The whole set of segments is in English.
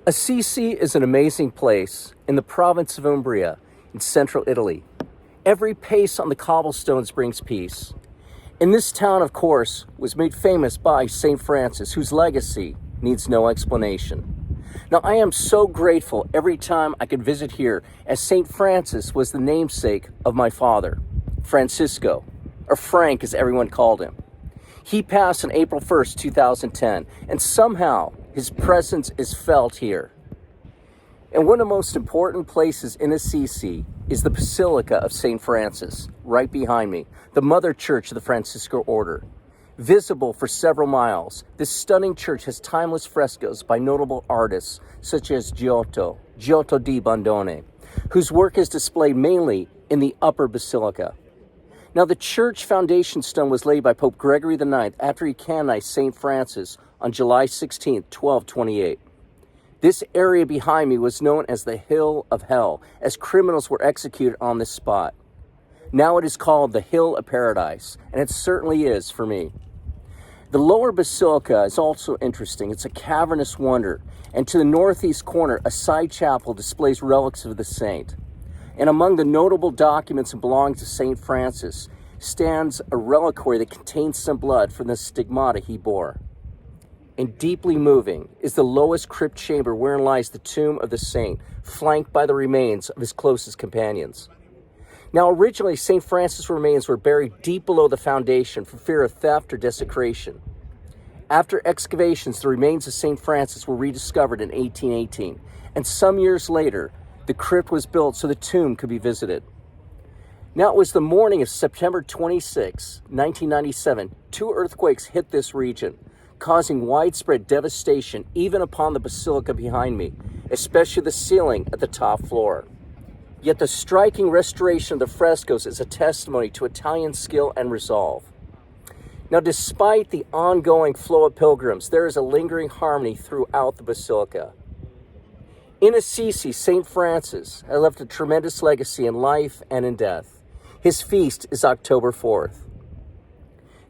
Assisi is an amazing place in the province of Umbria in central Italy. Every pace on the cobblestones brings peace. And this town, of course, was made famous by St. Francis, whose legacy needs no explanation. Now, I am so grateful every time I could visit here, as St. Francis was the namesake of my father, Francisco, or Frank as everyone called him. He passed on April 1st, 2010, and somehow his presence is felt here. And one of the most important places in Assisi is the Basilica of St. Francis, right behind me, the mother church of the Franciscan order. Visible for several miles, this stunning church has timeless frescoes by notable artists such as Giotto di Bondone, whose work is displayed mainly in the upper basilica. Now, the church foundation stone was laid by Pope Gregory IX after he canonized St. Francis on July 16, 1228. This area behind me was known as the Hill of Hell, as criminals were executed on this spot. Now it is called the Hill of Paradise, and it certainly is for me. The lower basilica is also interesting. It's a cavernous wonder, and to the northeast corner, a side chapel displays relics of the saint. And among the notable documents belonging to St. Francis stands a reliquary that contains some blood from the stigmata he bore. And deeply moving is the lowest crypt chamber wherein lies the tomb of the saint, flanked by the remains of his closest companions. Now, originally, St. Francis' remains were buried deep below the foundation for fear of theft or desecration. After excavations, the remains of St. Francis were rediscovered in 1818, and some years later, the crypt was built so the tomb could be visited. Now, it was the morning of September 26, 1997, two earthquakes hit this region, causing widespread devastation even upon the basilica behind me, especially the ceiling at the top floor. Yet the striking restoration of the frescoes is a testimony to Italian skill and resolve. Now, despite the ongoing flow of pilgrims, there is a lingering harmony throughout the basilica. In Assisi, St. Francis has left a tremendous legacy in life and in death. His feast is October 4th.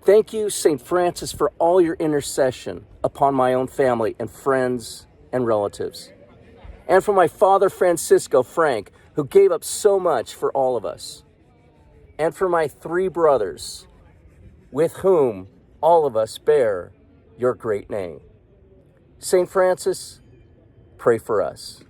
Thank you, St. Francis, for all your intercession upon my own family and friends and relatives. And for my father, Francisco, Frank, who gave up so much for all of us. And for my three brothers, with whom all of us bear your great name. St. Francis, pray for us.